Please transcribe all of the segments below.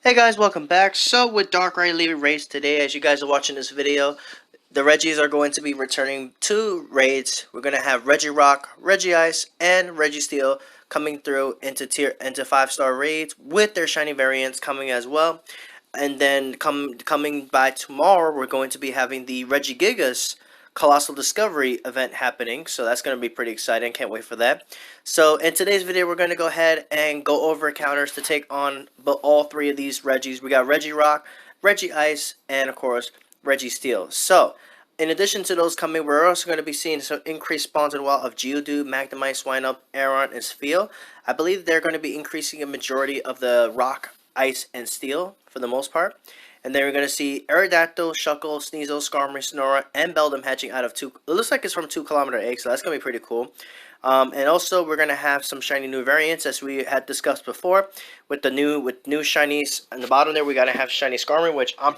Hey guys, welcome back. So with darkrai leaving raids today, as you guys are watching this video, the Reggies are going to be returning to raids. We're going to have Reggie Rock, Reggie Ice, and Reggie Steel coming through into 5-star raids with their shiny variants coming as well. And then coming by tomorrow, we're going to be having the Regigigas Colossal Discovery event happening. So that's going to be pretty exciting. Can't wait for that. So in today's video, we're going to go ahead and go over counters to take on all three of these Reggies. We got Reggie Rock, Reggie Ice, and of course, Reggie Steel. So in addition to those coming, we're also going to be seeing some increased spawns and wild of Geodude, Magnemite, Swinub, Aeron, and Spheal. I believe they're going to be increasing a majority of the Rock, Ice, and Steel for the most part. And then we're going to see Aerodactyl, Shuckle, Sneasel, Skarmory, Sonora, and Beldum hatching out of it looks like it's from 2 kilometer eggs, so that's going to be pretty cool. And also we're going to have some shiny new variants as we had discussed before with new shinies. On the bottom there, we got to have shiny Skarmory, which I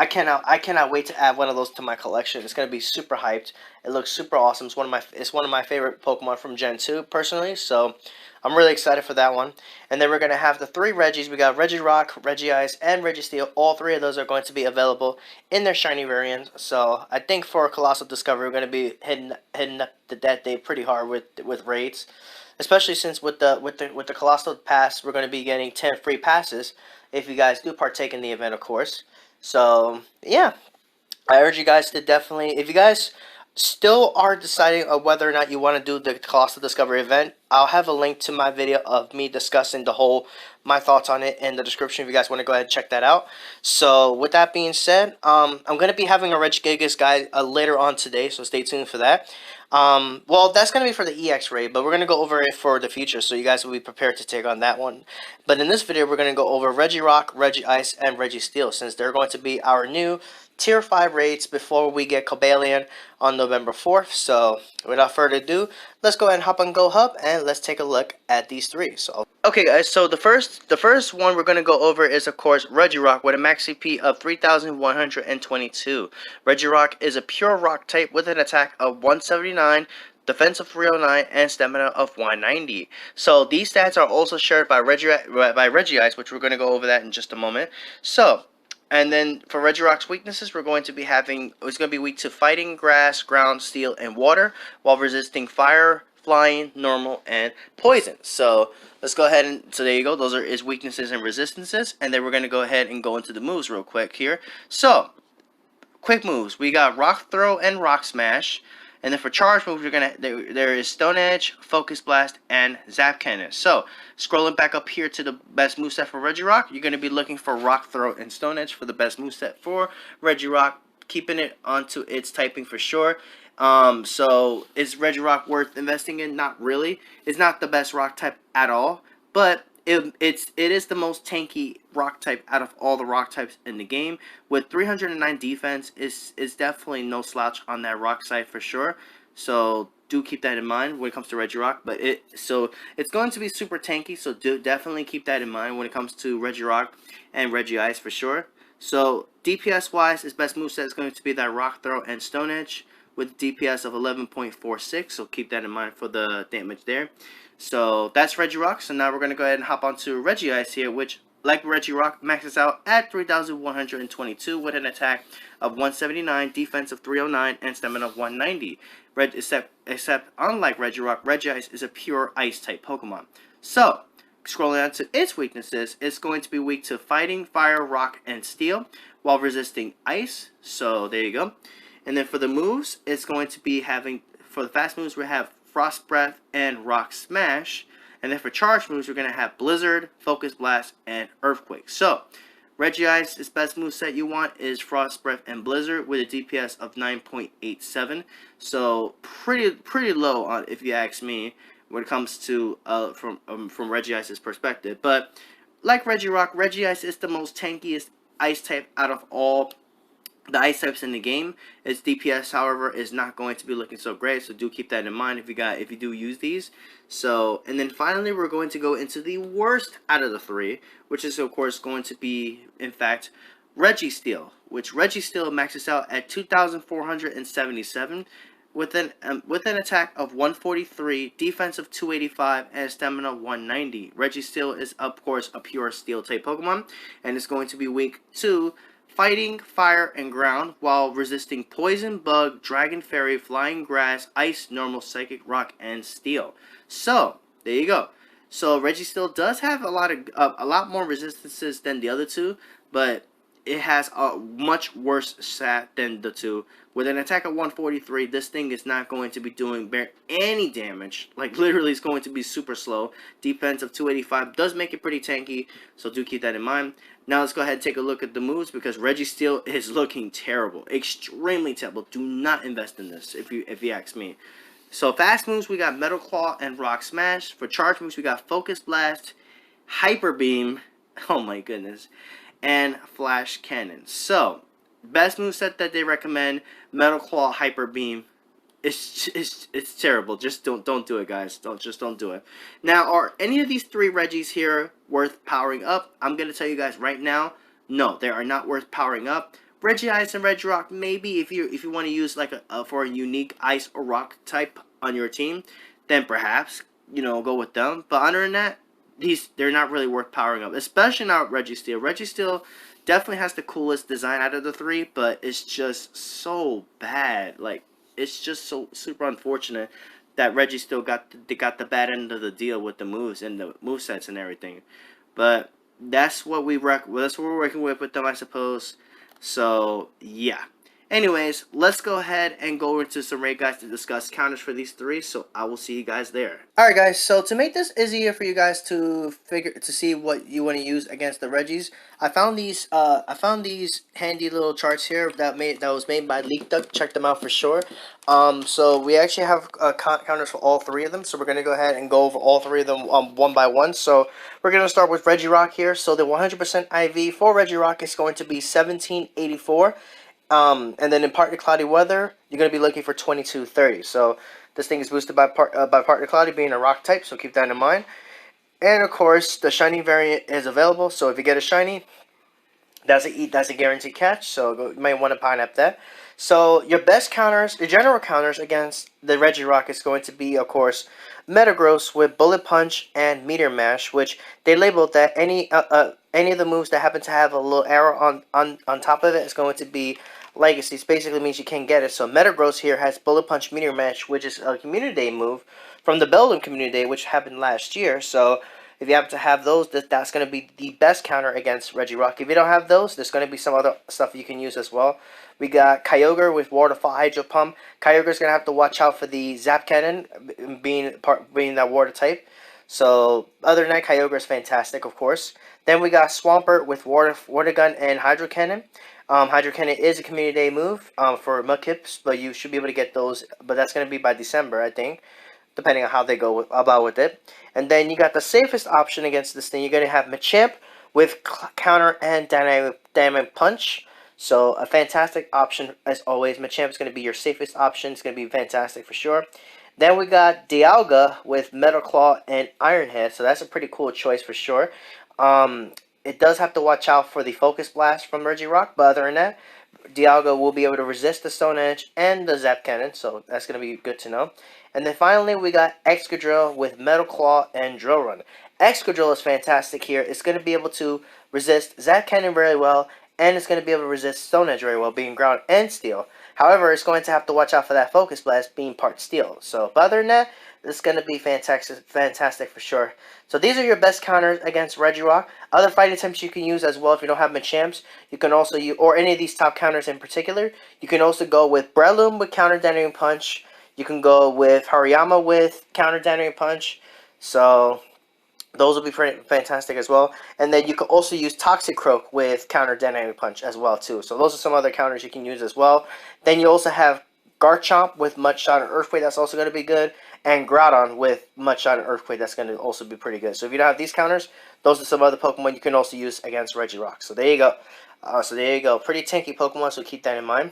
cannot wait to add one of those to my collection. It's going to be super hyped. It looks super awesome. It's one of my favorite Pokemon from Gen 2 personally, so I'm really excited for that one. And then we're going to have the 3 Reggies. We got Reggie Rock, Reggie Ice, and Reggie Steel. All 3 of those are going to be available in their shiny variants. So I think for Colossal Discovery, we're going to be hitting up that day pretty hard with raids. Especially since with the Colossal Pass, we're going to be getting 10 free passes if you guys do partake in the event, of course. So yeah, I urge you guys to definitely, if you guys still are deciding on whether or not you want to do the Colossal Discovery event, I'll have a link to my video of me discussing my thoughts on it in the description if you guys want to go ahead and check that out. So with that being said, I'm going to be having a Regigigas guide later on today, so stay tuned for that. Well, that's going to be for the EX raid, but we're going to go over it for the future, so you guys will be prepared to take on that one. But in this video, we're going to go over Reggie Rock, Reggie Ice, and Reggie Steel, since they're going to be our new Tier 5 raids before we get Cobalion on November 4th. So without further ado, let's go ahead and hop on Go Hub and let's take a look at these 3. So okay guys, so the first one we're going to go over is of course Reggie Rock with a max CP of 3,122. Reggie Rock is a pure rock type with an attack of 179, defense of 309, and stamina of 190. So these stats are also shared by Reggie Ice, which we're going to go over that in just a moment. So and then for Reggie Rock's weaknesses, we're going to be having, it's going to be weak to fighting, grass, ground, steel, and water, while resisting fire, flying, normal, and poison. So let's go ahead and, so there you go, those are his weaknesses and resistances. And then we're going to go ahead and go into the moves real quick here. So, quick moves, we got Rock Throw and Rock Smash. And then for charge moves, there is Stone Edge, Focus Blast, and Zap Cannon. So, scrolling back up here to the best moveset for Reggie Rock, you're going to be looking for Rock Throw and Stone Edge for the best moveset for Reggie Rock, keeping it onto its typing for sure. So, is Reggie Rock worth investing in? Not really. It's not the best rock type at all, but it is the most tanky rock type out of all the rock types in the game. With 309 defense, is definitely no slouch on that rock side for sure. So do keep that in mind when it comes to Reggie Rock. But it's going to be super tanky. So do definitely keep that in mind when it comes to Reggie Rock and Reggie Ice for sure. So DPS wise, his best moveset is going to be that Rock Throw and Stone Edge with DPS of 11.46. So keep that in mind for the damage there. So that's Reggie Rock. So now we're going to go ahead and hop onto Reggie Ice here, which, like Reggie Rock, maxes out at 3,122 with an attack of 179, defense of 309, and stamina of 190. Except unlike Reggie Rock, Reggie Ice is a pure ice type Pokemon. So, scrolling down to its weaknesses, it's going to be weak to fighting, fire, rock, and steel, while resisting ice. So there you go. And then for the moves, it's going to be having, for the fast moves, we have Frost Breath and Rock Smash. And then for charge moves, we're going to have Blizzard, Focus Blast, and Earthquake. So, Reggie Ice's best moveset you want is Frost Breath and Blizzard with a DPS of 9.87. So, pretty low on, if you ask me, when it comes to from Reggie Ice's perspective. But like Reggie Rock, Reggie Ice is the most tankiest ice type out of all the ice types in the game. Its DPS, however, is not going to be looking so great, so do keep that in mind if you do use these. So, and then finally, we're going to go into the worst out of the 3, which is of course going to be, in fact, Reggie Steel, which Reggie Steel maxes out at 2,477. with an attack of 143, defense of 285, and stamina 190. Reggie Steel is of course a pure steel type Pokemon, and is going to be weak to fighting, fire, and ground, while resisting poison, bug, dragon fairy, flying grass, ice, normal, psychic, rock, and steel. So there you go. So Reggie Steel does have a lot more resistances than the other two, but it has a much worse stat than the two. With an attack of 143, this thing is not going to be doing any damage. Like, literally, it's going to be super slow. Defense of 285 does make it pretty tanky, so do keep that in mind. Now, let's go ahead and take a look at the moves, because Reggie Steel is looking terrible. Extremely terrible. Do not invest in this, if you ask me. So, fast moves, we got Metal Claw and Rock Smash. For charge moves, we got Focus Blast, Hyper Beam, oh my goodness, and Flash Cannon. So, best moveset that they recommend, Metal Claw, Hyper Beam. It's terrible. Just don't do it, guys. Don't do it. Now, are any of these three Reggies here worth powering up? I'm gonna tell you guys right now, no, they are not worth powering up. Reggie Ice and Reggie Rock, maybe if you want to use like for a unique Ice or Rock type on your team, then perhaps go with them. But other than that, they're not really worth powering up, especially not Reggie Steel. Reggie Steel definitely has the coolest design out of the three, but it's just so bad. Like, it's just so super unfortunate that Reggie Steel got the bad end of the deal with the moves and the movesets and everything. But that's what we're working with them, I suppose. So yeah. Anyways, let's go ahead and go into some raid guides to discuss counters for these three. So I will see you guys there. Alright guys, so to make this easier for you guys to see what you want to use against the Reggies, I found these handy little charts here that was made by Leak Duck. Check them out for sure. So we actually have counters for all three of them. So we're gonna go ahead and go over all three of them one by one. So we're gonna start with Reggie Rock here. So the 100% IV for Reggie Rock is going to be 1784. And then in partly cloudy weather, you're going to be looking for 2230. So this thing is boosted by partly cloudy being a rock type, so keep that in mind. And of course, the shiny variant is available. So if you get a shiny, that's a guaranteed catch. So you might want to pineapple that. So your best counters, the general counters against the Reggie Rock is going to be, of course, Metagross with Bullet Punch and Meteor Mash, which they labeled that any of the moves that happen to have a little arrow on top of it is going to be legacies. Basically means you can't get it. So Metagross here has Bullet Punch, Meteor Mash, which is a Community Day move from the Breloom Community Day, which happened last year. So if you happen to have those, that's going to be the best counter against Reggie Rock. If you don't have those, there's going to be some other stuff you can use as well. We got Kyogre with Waterfall Hydro Pump. Kyogre's going to have to watch out for the Zap Cannon being that water type. So other than that, Kyogre is fantastic, of course. Then we got Swampert with Water Gun and Hydro Cannon. Hydro Cannon is a Community Day move for Mudkips, but you should be able to get those. But that's going to be by December, I think, depending on how they go about with it. And then you got the safest option against this thing. You're going to have Machamp with Counter and Dynamic Punch. So a fantastic option as always. Machamp is going to be your safest option. It's going to be fantastic for sure. Then we got Dialga with Metal Claw and Iron Head. So that's a pretty cool choice for sure. It does have to watch out for the Focus Blast from Reggie Rock, but other than that, Dialga will be able to resist the Stone Edge and the Zap Cannon, so that's going to be good to know. And then finally, we got Excadrill with Metal Claw and Drill Run. Excadrill is fantastic here. It's going to be able to resist Zap Cannon very well, and it's going to be able to resist Stone Edge very well, being ground and steel. However, it's going to have to watch out for that Focus Blast being part steel. So, but other than that, it's going to be fantastic for sure. So these are your best counters against Reggie Rock. Other fighting attempts you can use as well if you don't have Machamps. You can also use, or any of these top counters in particular, you can also go with Breloom with Counter Detonating Punch. You can go with Hariyama with Counter Detonating Punch. So those will be pretty fantastic as well. And then you can also use Toxic Croak with Counter Detonating Punch as well too. So those are some other counters you can use as well. Then you also have Garchomp with Mudshot and Earthquake. That's also going to be good. And Groudon with Mudshot and Earthquake. That's going to also be pretty good. So if you don't have these counters, those are some other Pokemon you can also use against Reggie Rock. So there you go. Pretty tanky Pokemon, so keep that in mind.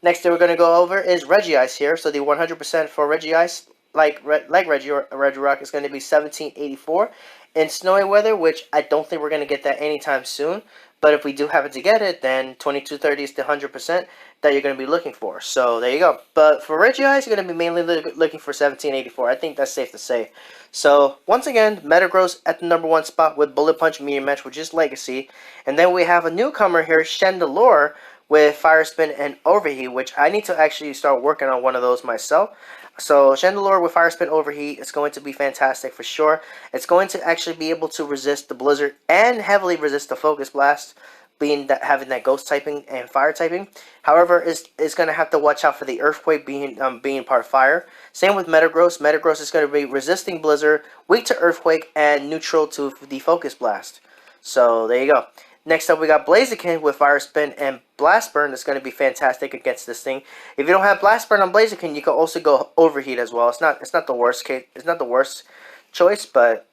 Next thing we're going to go over is Reggie Ice here. So the 100% for Reggie Ice, like Reggie Rock, is going to be 1784 in snowy weather, which I don't think we're going to get that anytime soon. But if we do happen to get it, then 2230 is the 100%. that you're going to be looking for. So there you go. But for Reggie Ice, you're going to be mainly looking for 1784. I think that's safe to say. So once again, Metagross at the #1 spot with Bullet Punch Medium Match, which is Legacy. And then we have a newcomer here, Chandelure, with Fire Spin and Overheat, which I need to actually start working on one of those myself. So Chandelure with Fire Spin Overheat is going to be fantastic for sure. It's going to actually be able to resist the Blizzard and heavily resist the Focus Blast, being that having that Ghost typing and Fire typing. However, it's going to have to watch out for the Earthquake being part Fire. Same with Metagross. Metagross is going to be resisting Blizzard, weak to Earthquake, and neutral to the Focus Blast. So there you go. Next up, we got Blaziken with Fire Spin and Blast Burn. It's going to be fantastic against this thing. If you don't have Blast Burn on Blaziken, you can also go Overheat as well. It's not the worst case. It's not the worst choice, but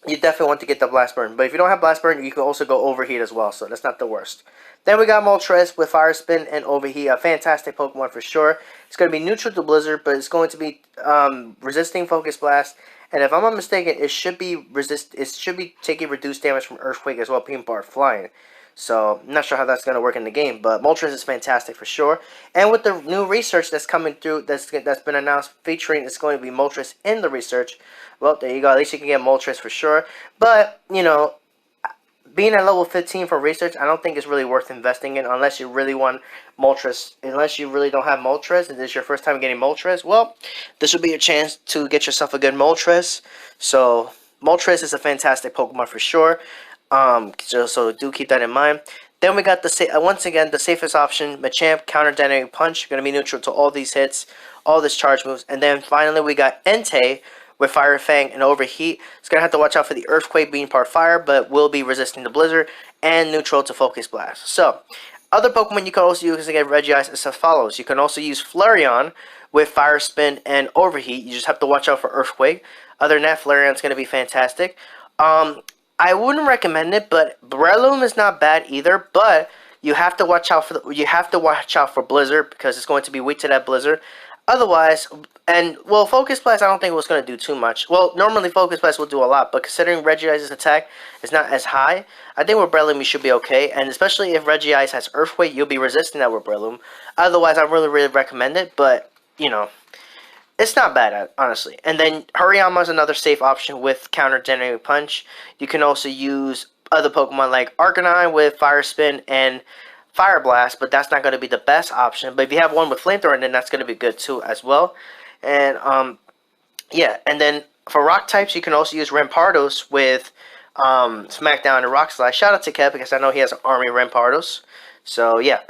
you definitely want to get the Blast Burn. But if you don't have Blast Burn, you can also go Overheat as well. So that's not the worst. Then we got Moltres with Fire Spin and Overheat. A fantastic Pokemon for sure. It's going to be neutral to Blizzard, but it's going to be resisting Focus Blast. And if I'm not mistaken, it should be taking reduced damage from Earthquake as well, being part Flying. So I'm not sure how that's going to work in the game, but Moltres is fantastic for sure. And with the new research that's coming through, that's been announced, featuring it's going to be Moltres in the research. Well, there you go. At least you can get Moltres for sure. But you know, being at level 15 for research, I don't think it's really worth investing in unless you really want Moltres. Unless you really don't have Moltres and this is your first time getting Moltres, well, this will be your chance to get yourself a good Moltres. So Moltres is a fantastic Pokemon for sure. So do keep that in mind. Then we got once again the safest option, Machamp, Counter Dynamic Punch, going to be neutral to all these hits, all these charge moves. And then finally we got Entei with Fire Fang and Overheat. It's going to have to watch out for the Earthquake being part Fire, but will be resisting the Blizzard and neutral to Focus Blast. So, other Pokemon you can also use to get Reggie Ice is as follows. You can also use Flareon with Fire Spin and Overheat. You just have to watch out for Earthquake. Other than that, Flareon's going to be fantastic. I wouldn't recommend it, but Breloom is not bad either, but you have to watch out for Blizzard because it's going to be weak to that Blizzard. Otherwise, well, Focus Blast I don't think it was going to do too much. Well, normally Focus Blast will do a lot, but considering Reggie Ice's attack is not as high, I think with Breloom you should be okay. And especially if Reggie Ice has Earthquake, you'll be resisting that with Breloom. Otherwise, I really recommend it, but you know, it's not bad, honestly. And then Hariyama is another safe option with Counter Dynamic Punch. You can also use other Pokemon like Arcanine with Fire Spin and Fire Blast, but that's not going to be the best option. But if you have one with Flamethrower, then that's going to be good too as well. And yeah, and then for Rock types, you can also use Rampardos with Smackdown and Rock Slide. Shout out to Kev because I know he has an army of Rampardos. So yeah.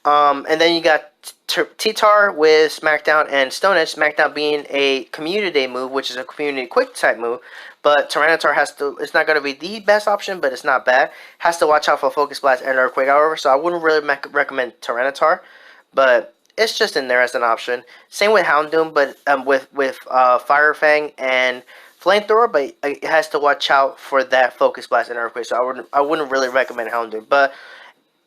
And then you got T-Tar with Smackdown and Stone Edge. Smackdown being a Community Day move, which is a Community Quick type move. But Tyranitar it's not going to be the best option, but it's not bad. Has to watch out for Focus Blast and Earthquake, however, so I wouldn't really recommend Tyranitar. But it's just in there as an option. Same with Houndoom, but with Fire Fang and Flamethrower, but it has to watch out for that Focus Blast and Earthquake, so I wouldn't really recommend Houndoom. But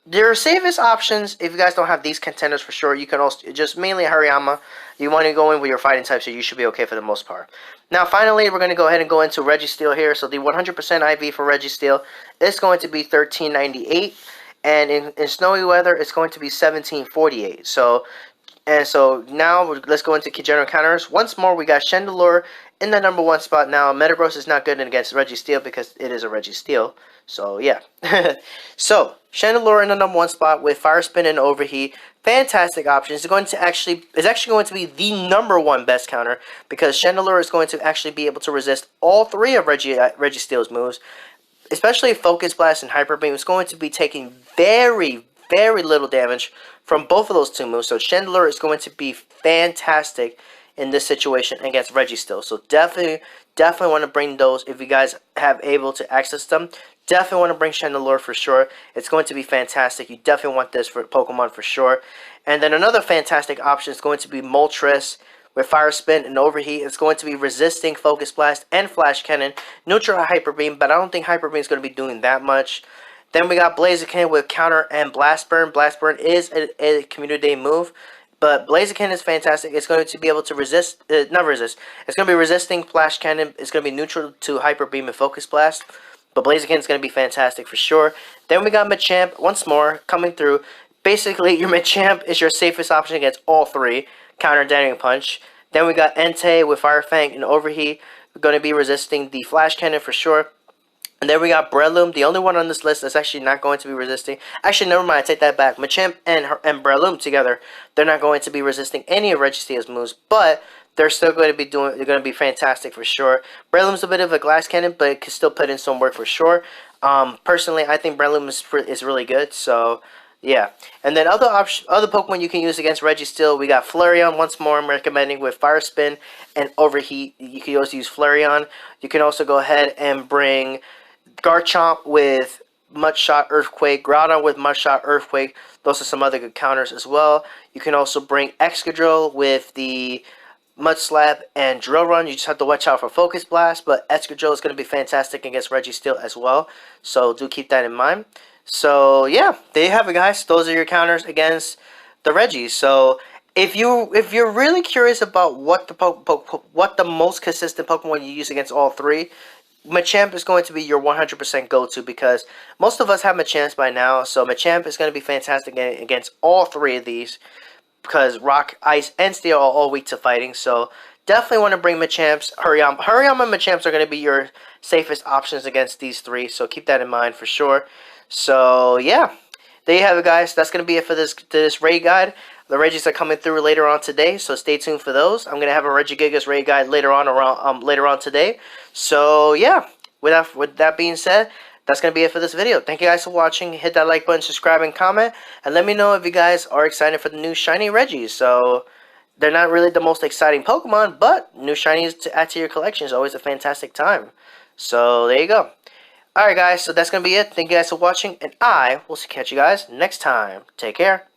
there are safest options if you guys don't have these contenders for sure. You can also just mainly Hariyama. You want to go in with your fighting type, so you should be okay for the most part. Now, finally, we're going to go ahead and go into Reggie Steel here. So the 100% IV for Reggie Steel is going to be $13.98, and in snowy weather, it's going to be $17.48. So now let's go into general counters. Once more, we got Chandelure in the #1 spot. Now, Metagross is not good against Reggie Steel because it is a Reggie Steel. So yeah. So Chandelure in the #1 spot with Fire Spin and Overheat. Fantastic option. It's actually going to be the #1 best counter because Chandelure is going to actually be able to resist all three of Reggie Steel's moves, especially Focus Blast and Hyper Beam. It's going to be taking very little damage from both of those two moves. So Chandelure is going to be fantastic in this situation against Reggie Steel. So definitely want to bring those if you guys have able to access them. Definitely want to bring Chandelure for sure. It's going to be fantastic. You definitely want this for Pokemon for sure. And then another fantastic option is going to be Moltres with Fire Spin and Overheat. It's going to be resisting Focus Blast and Flash Cannon, neutral Hyper Beam, but I don't think Hyper Beam is going to be doing that much. Then we got Blaziken with Counter and Blast Burn. Blast Burn is a Community Day move, but Blaziken is fantastic. It's going to be able to resist, not resist. It's going to be resisting Flash Cannon. It's going to be neutral to Hyper Beam and Focus Blast. But Blaziken is going to be fantastic for sure. Then we got Machamp once more coming through. Basically, your Machamp is your safest option against all three. Counter Daring Punch. Then we got Entei with Fire Fang and Overheat. We're going to be resisting the Flash Cannon for sure. And then we got Breloom, the only one on this list that's actually not going to be resisting. Actually, never mind, I take that back. Machamp and Breloom together, they're not going to be resisting any of Reggie Steel's moves, but they're still going to be they're going to be fantastic for sure. Breloom's a bit of a glass cannon, but it can still put in some work for sure. Personally, I think Breloom is really good, so yeah. And then other Pokemon you can use against Reggie Steel, we got Flareon once more. I'm recommending with Fire Spin and Overheat. You can also use Flareon. You can also go ahead and bring Garchomp with Mud Shot Earthquake, Groudon with Mud Shot Earthquake. Those are some other good counters as well. You can also bring Excadrill with the Mud Slap and Drill Run. You just have to watch out for Focus Blast, but Excadrill is going to be fantastic against Reggie Steel as well. So do keep that in mind. So yeah, there you have it, guys. Those are your counters against the Reggies. So if you're really curious about what the most consistent Pokemon you use against all three, Machamp is going to be your 100% go-to because most of us have Machamps by now. So Machamp is going to be fantastic against all three of these because Rock, Ice, and Steel are all weak to fighting. So definitely want to bring Machamps. Hurryama and Machamps are going to be your safest options against these three. So keep that in mind for sure. So yeah, there you have it, guys. That's going to be it for this raid guide. The Reggies are coming through later on today, so stay tuned for those. I'm gonna have a Regigigas raid guide later on today. So yeah, with that being said, that's gonna be it for this video. Thank you guys for watching. Hit that like button, subscribe, and comment, and let me know if you guys are excited for the new shiny Reggies. So they're not really the most exciting Pokemon, but new shinies to add to your collection is always a fantastic time. So there you go. Alright guys, so that's gonna be it. Thank you guys for watching, and I will catch you guys next time. Take care.